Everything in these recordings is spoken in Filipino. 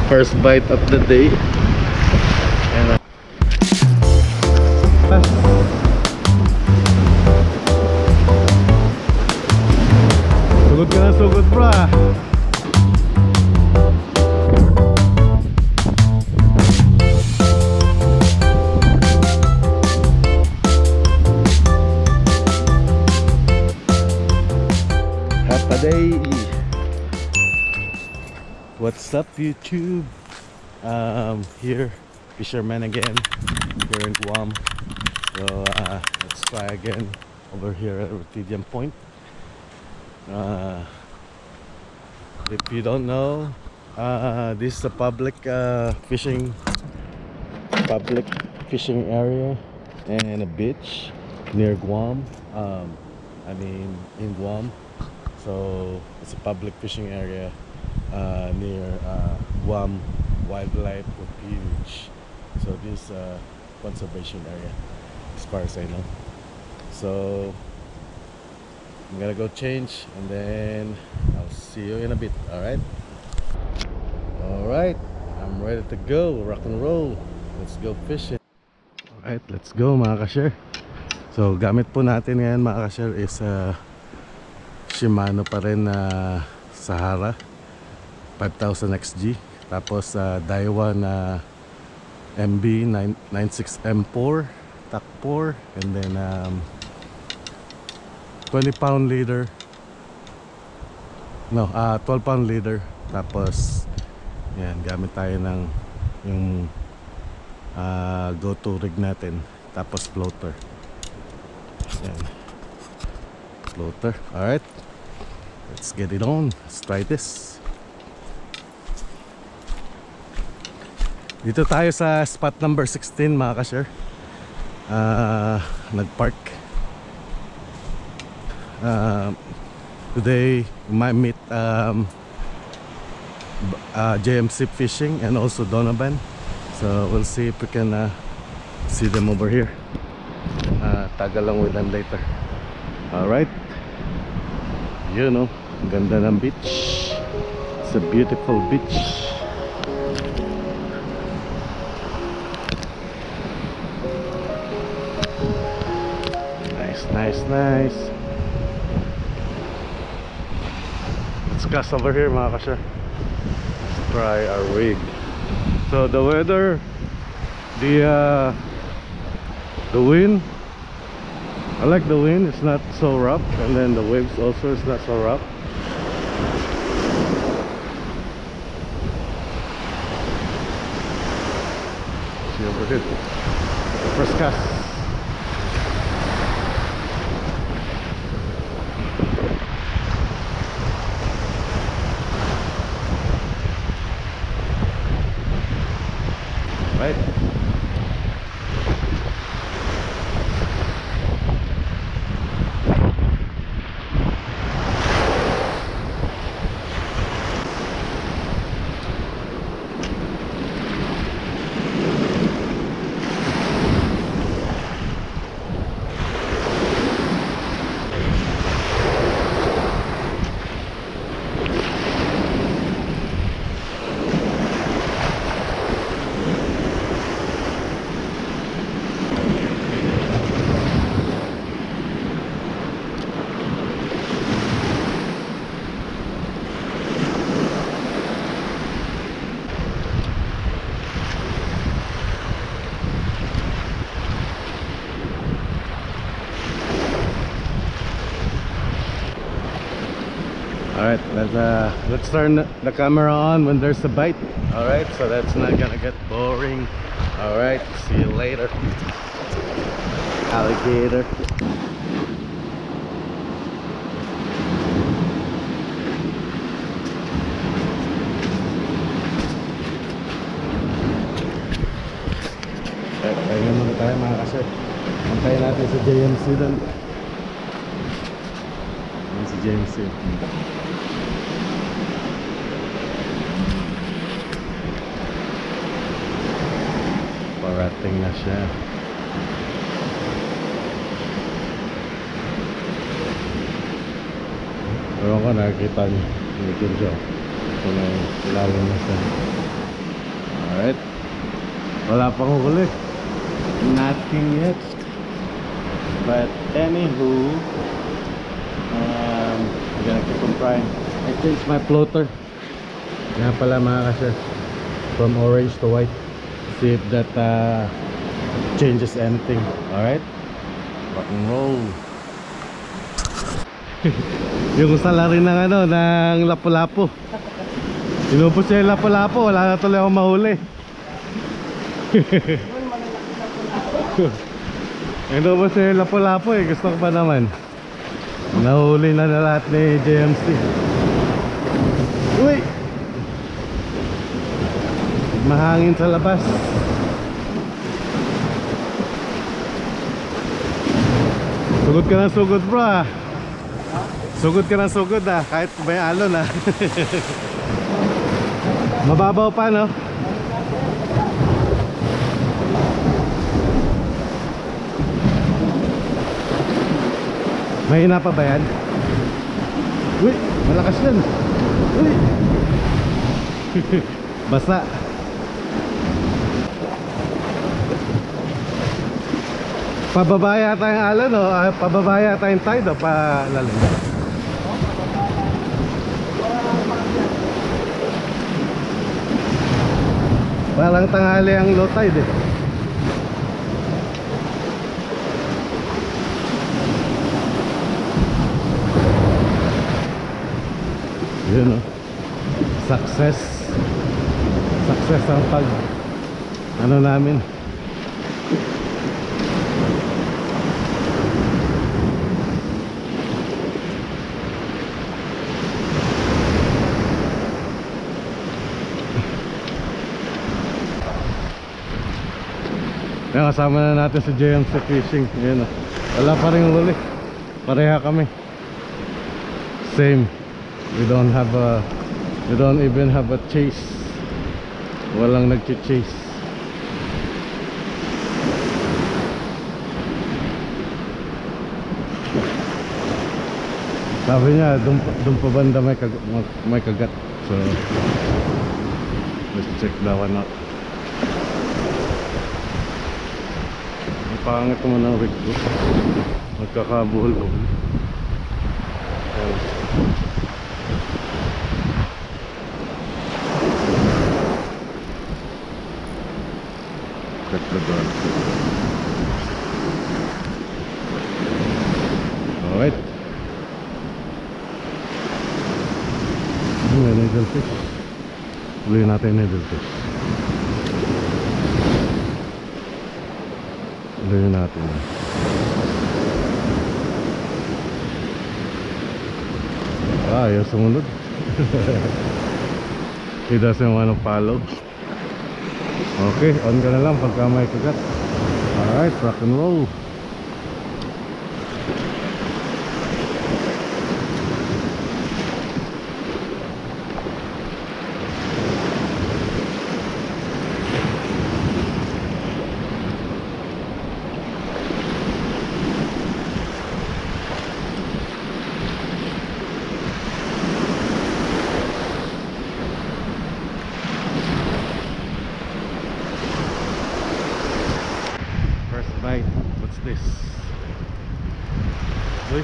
First bite of the day. And sugod ka na sugod, bro. Hapaday. What's up, YouTube? Here, fisherman again, here in Guam. So let's try again over here at Ortigian Point. If you don't know, this is a public fishing area and a beach near Guam. I mean in Guam. So it's a public fishing area near Guam Wildlife Refuge. So this is a conservation area as far as I know. So I'm gonna go change and then I'll see you in a bit. Alright, I'm ready to go, rock and roll. Let's go fishing. Alright, let's go mga ka-share. So gamit po natin ngayon mga ka-share is Shimano pa rin na Sahara 5000 XG. Tapos Daiwa na MB 96M4 TAC 4, and then 20-pound leader, no 12-pound leader. Tapos yan, gamit tayo ng yung go to rig natin, tapos floater. Yan, floater. Alright, let's get it on. Let's try this. Dito tayo sa spot number 16 mga ka-share. Nagpark. Today we might meet JMC Fishing and also Donovan. So we'll see if we can see them over here. Tag along with them later. Alright. You know, ganda ng beach. It's a beautiful beach. Nice. Let's cast over here mga ka-share. Let's try our rig. So the weather, the wind, I like the wind. It's not so rough, and then the waves also is not so rough. See over here, the first cast. Right. Alright, let's turn the camera on when there's a bite. Alright, so that's not gonna get boring. Alright, see you later. Alligator. Pahinga muna tayo mga kasi. Antayin natin sa JMC doon. Ayan si JMC. Parating na siya. Ewan ko, nakikita niyo siya. Ito na ilalim na siya. Wala pang huli. Nothing yet. But anywho, I'm gonna keep on trying. I changed my floater. Nga pala mga ka-sir, from orange to white. See if that changes anything. Alright? Rock and roll. Yung salary ng ano, ng lapu-lapu. Inubos siya yung lapu-lapu, wala na tuloy akong mahuli. Inubos siya yung lapu-lapu eh, gusto ko pa naman. Nahuli na na lahat ni JMC. Uy! Mahangin sa labas. Sugod ka ng sugod bro ah. Sugod ka ng sugod ah, kahit may alon ah. Mababaw pa no? Mahina pa ba yan? Uy, malakas yan. Uy. Basta. Pababaya tayong alon o pababaya tayong tide o palalim. Parang tanghali ang low tide eh. Yun o. Success ang pag ano namin. Yan, kasama na natin sa JMC Fishing. Yan o. Wala pa rin huli. Pareha kami. Same. We don't even have a chase. Walang nagchi-chase. Sabi niya dun pa banda may kagat. So let's check that one out. Ang pangit naman ng rig ko. Magkakabuhol-buhol. Check the door. Alright. May needlefish. Huli natin needlefish. Huli natin. Ayaw sumunod. He doesn't want to follow. Okay, on ka na lang pagka may kagat. Alright, rock and roll. Bite. What's this? Uy.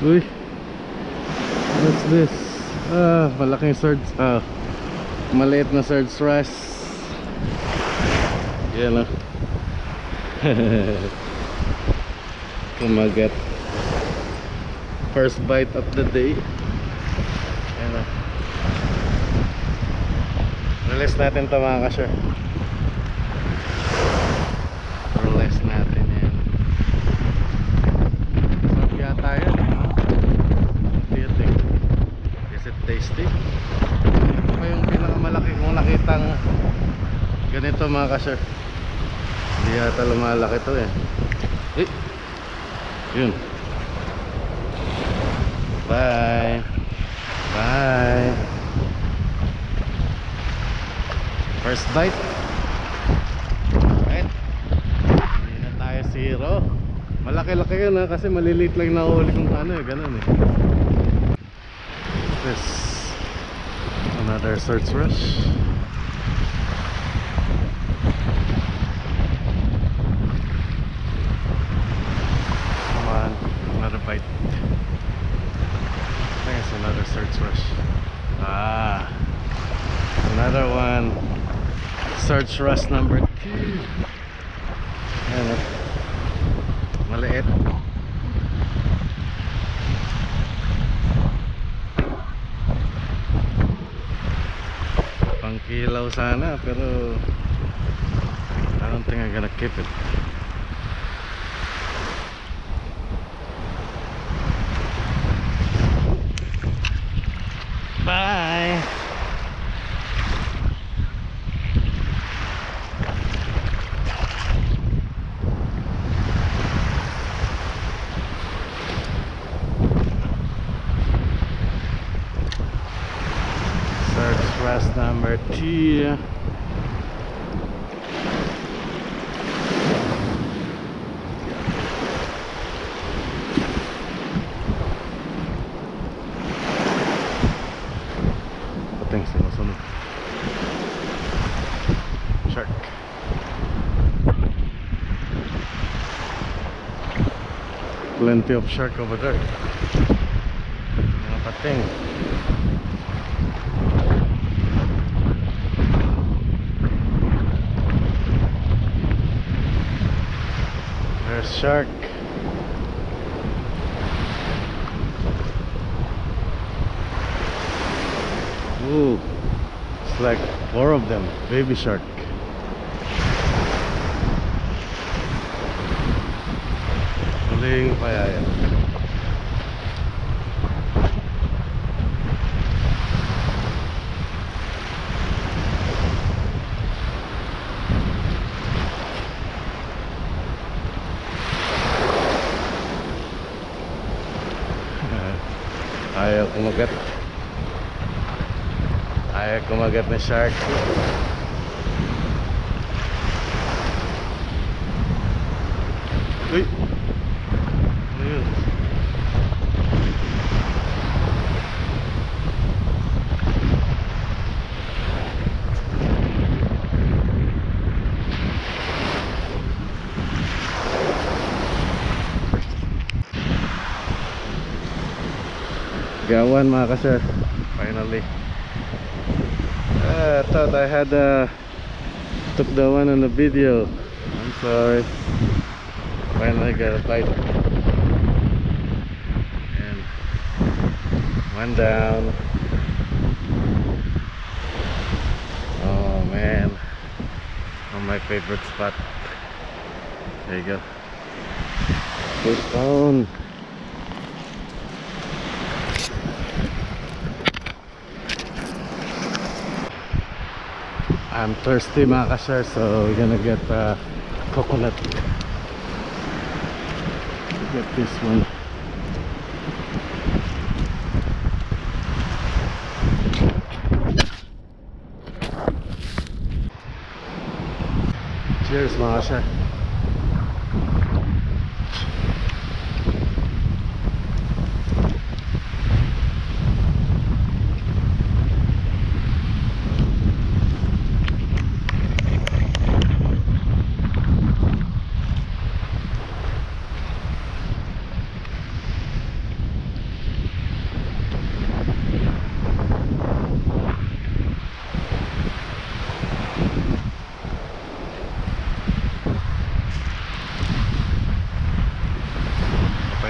Uy. What's this? Malaking surge. Maliit na surge wrasse. Yan lang. Kumagat. First bite of the day. Yan lang. Release natin ito mga ka-sure. Release natin yan. Sarap yata yan. What do you think? Is it tasty? Ito pa yung pinakamalaki kong nakitang ganito mga ka-sure. Hindi yata lumalaki ito eh. Yun. Bye. Bye. First bite. Alright. Hindi na tayo zero. Malaki-laki yun ha, kasi maliliit lang nahuli kung ano eh, ganun eh. This another search rush. Search rush. Another one. Search rush number 2. Ayan, maliit. Pangkilaw sana, pero I don't think I'm gonna keep it. Bye. Search rest number 2. Pating sinusunod. Shark. Plenty of shark over there. Mga pating. There's shark. Ooh, it's like 4 of them, baby shark. Huling payaya. Ayaw kumagat. Ayaw kumagat na shark. Uy! Ano yun? Gawan mga ka-sir. Finally. I thought I had took the one on the video. I'm sorry. Finally got a bite. And one down. Oh man. On my favorite spot. There you go. Good phone. I'm thirsty mga ka-sir, so we're gonna get coconut. Get this one. Cheers mga ka-sir.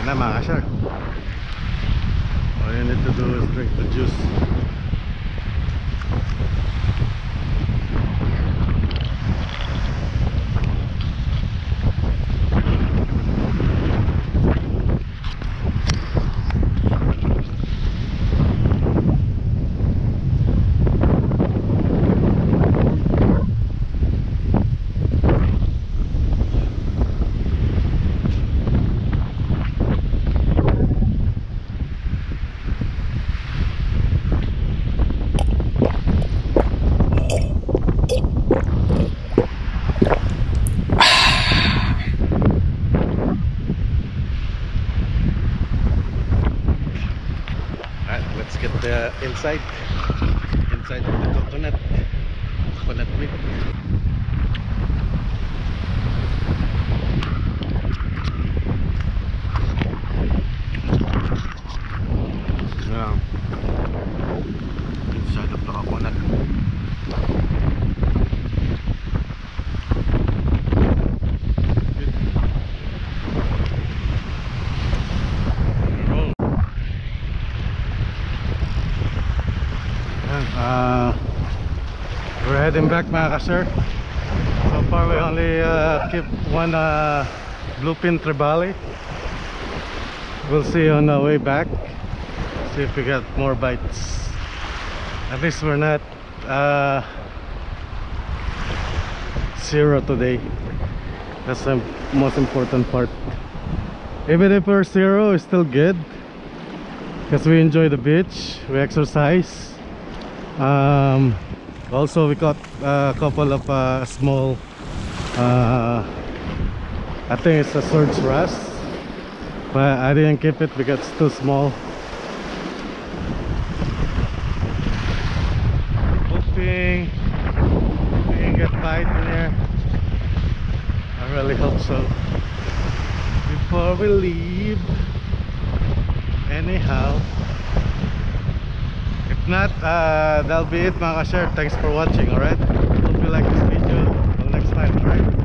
Na mga ka-sir. All you need to do is drink the juice. Let's get the inside of the coconut meat. Yeah. We're heading back mga ka-sir. So far we only keep one bluefin trevally. We'll see on the way back. See if we get more bites. At least we're not zero today. That's the most important part. Even if we're zero, it's still good because we enjoy the beach, we exercise. Also we caught a couple of small I think it's a swords wrasse, but I didn't keep it because it's too small. Hoping we can get bite in here. I really hope so before we leave. Anyhow, if not, that'll be it mga ka-share. Thanks for watching. Alright, hope you like this video. Until next time, alright.